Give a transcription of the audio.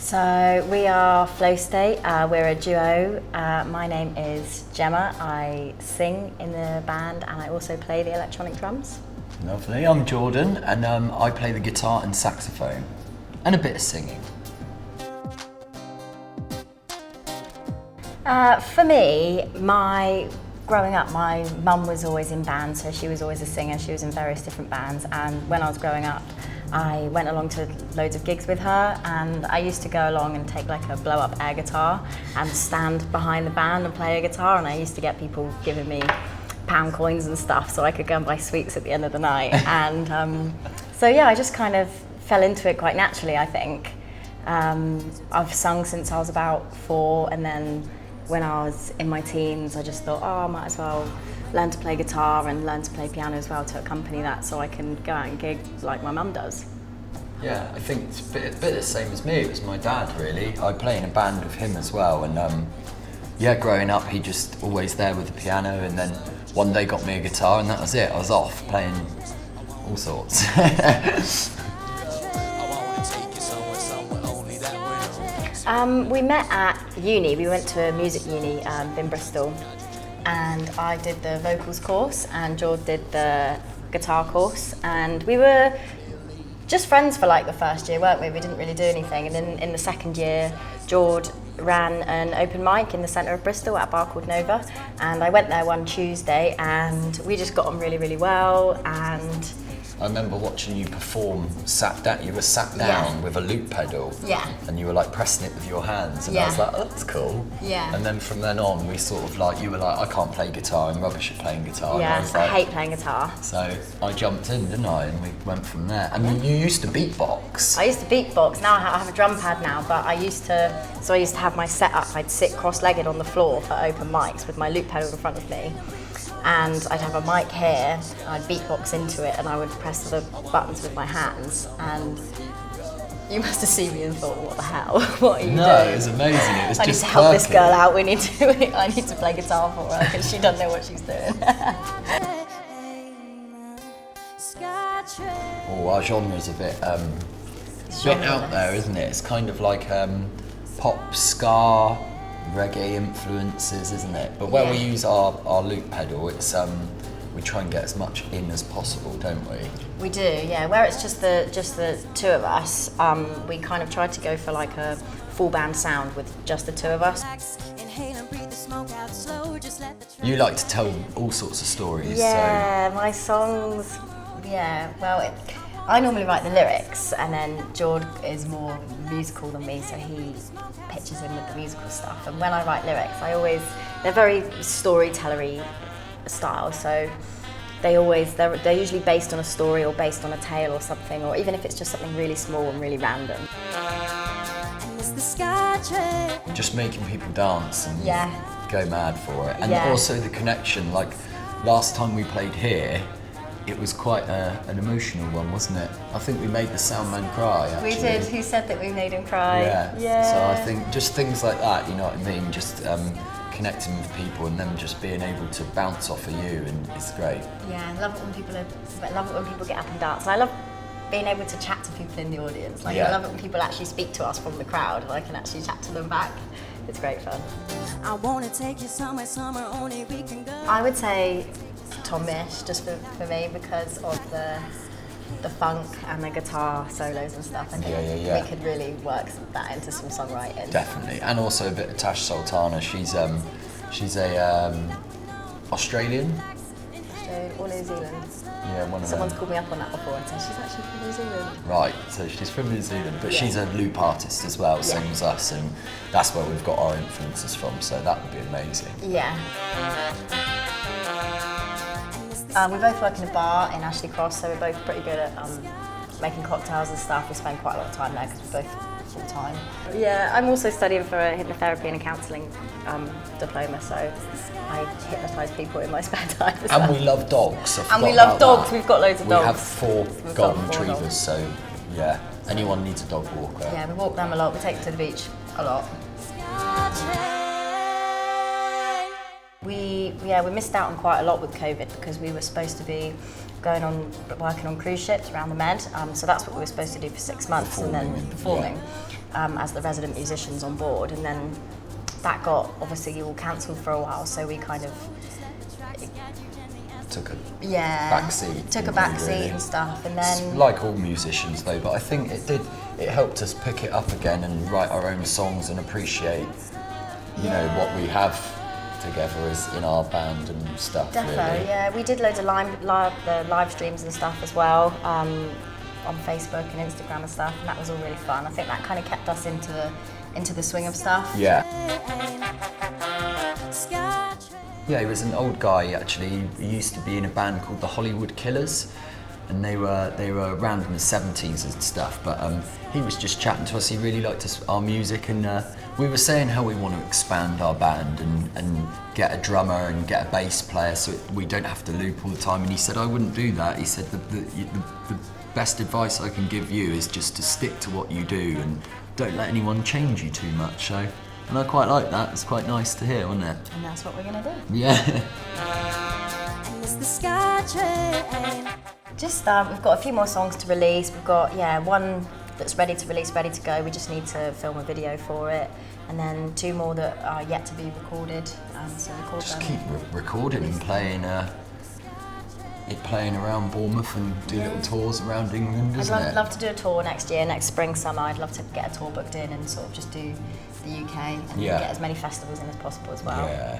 So we are Flow State, we're a duo. My name is Gemma, I sing in the band and I also play the electronic drums. Lovely, I'm Jordan and I play the guitar and saxophone and a bit of singing. For me, growing up, my mum was always in bands, so she was always a singer, she was in various different bands, and when I was growing up, I went along to loads of gigs with her, and I used to go along and take like a blow-up air guitar and stand behind the band and play a guitar, and I used to get people giving me pound coins and stuff so I could go and buy sweets at the end of the night. And so yeah, I just kind of fell into it quite naturally, I think. I've sung since I was about 4, and then when I was in my teens, I just thought, I might as well learn to play guitar and learn to play piano as well to accompany that so I can go out and gig like my mum does. Yeah, I think it's a bit the same as me. It was my dad, really. I play in a band with him as well, and yeah, growing up, he just always there with the piano, and then one day got me a guitar, and that was it. I was off playing all sorts. We met at uni. We went to a music uni in Bristol, and I did the vocals course and George did the guitar course, and we were just friends for like the first year, weren't we? We didn't really do anything, and then in the second year George ran an open mic in the centre of Bristol at a bar called Nova, and I went there one Tuesday and we just got on really, really well. And I remember watching you perform sat down. You were sat down with a loop pedal, and you were like pressing it with your hands, and I was like, oh, that's cool. Yeah. And then from then on, we sort of like, you were like, I can't play guitar, I'm rubbish at playing guitar. Yeah, and I was like, I hate playing guitar. So I jumped in, didn't I? And we went from there. And you used to beatbox. I used to beatbox. Now I have a drum pad now, but I used to have my setup. I'd sit cross-legged on the floor for open mics with my loop pedal in front of me. And I'd have a mic here, I'd beatbox into it, and I would press the buttons with my hands. And you must have seen me and thought, what the hell? What are you doing? No, it was amazing. It was I just need to help this quirky. girl out. I need to play guitar for her because she doesn't know what she's doing. Oh, our genre's a bit out there, isn't it? It's kind of like pop, ska, reggae influences, isn't it? But when we use our loop pedal, it's we try and get as much in as possible, don't we? We do, yeah. Where it's just the two of us, we kind of tried to go for like a full band sound with just the two of us. You like to tell all sorts of stories. Yeah, so. My songs. Yeah, well, I normally write the lyrics, and then George is more musical than me, so he pitches in with the musical stuff. And when I write lyrics, they're very storytellery style, so they're usually based on a story or based on a tale or something, or even if it's just something really small and really random. Just making people dance and go mad for it. And Yeah. also the connection, like last time we played here, it was quite an emotional one, wasn't it? I think we made the sound man cry, actually. We did. Who said that we made him cry? Yeah. So I think just things like that, you know what I mean? Just connecting with people and them just being able to bounce off of you, and it's great. Yeah, I love it when people get up and dance. I love being able to chat to people in the audience. I love it when people actually speak to us from the crowd and I can actually chat to them back. It's great fun. I want to take you somewhere only we can go. I would say Tom-ish, just for me, because of the funk and the guitar solos and stuff. I think we could really work that into some songwriting. Definitely, and also a bit of Tash Sultana. She's a Australian. Or New Zealand. Yeah, one of Someone's them. called me up on that before and said she's actually from New Zealand. Right, so she's from New Zealand, but she's a loop artist as well, same as us, and that's where we've got our influences from, so that would be amazing. Yeah. We both work in a bar in Ashley Cross, so we're both pretty good at making cocktails and stuff. We spend quite a lot of time there because we're both full-time. Yeah, I'm also studying for a hypnotherapy and a counselling diploma, so I hypnotise people in my spare time as well. And we love dogs. And we love dogs. That. We've got loads of dogs. We have 4 golden retrievers, so yeah, anyone needs a dog walker. Yeah, we walk them a lot. We take them to the beach a lot. We missed out on quite a lot with COVID because we were supposed to be working on cruise ships around the Med. So that's what we were supposed to do for 6 months and then performing. as the resident musicians on board, and then that got obviously all cancelled for a while, so we kind of took a backseat and stuff, and it's then like all musicians though, but I think it helped us pick it up again and write our own songs and appreciate what we have together as in our band and stuff. Defo, really. yeah, we did loads of live streams and stuff as well, on Facebook and Instagram and stuff, and that was all really fun. I think that kind of kept us into the swing of stuff. Yeah, he was an old guy actually. He used to be in a band called the Hollywood Killers, and they were around in the 70s and stuff. But he was just chatting to us. He really liked our music, and we were saying how we want to expand our band and get a drummer and get a bass player so we don't have to loop all the time. And he said, I wouldn't do that. He said the best advice I can give you is just to stick to what you do and don't let anyone change you too much. So. And I quite like that. It's quite nice to hear, wasn't it? And that's what we're going to do. Yeah. Just, we've got a few more songs to release. We've got, one that's ready to release, ready to go. We just need to film a video for it. And then 2 more that are yet to be recorded. So record just them. keep recording and playing around Bournemouth and do little tours around England, isn't it? I'd love to do a tour next year, next spring, summer. I'd love to get a tour booked in and sort of just do the UK and get as many festivals in as possible as well. Yeah.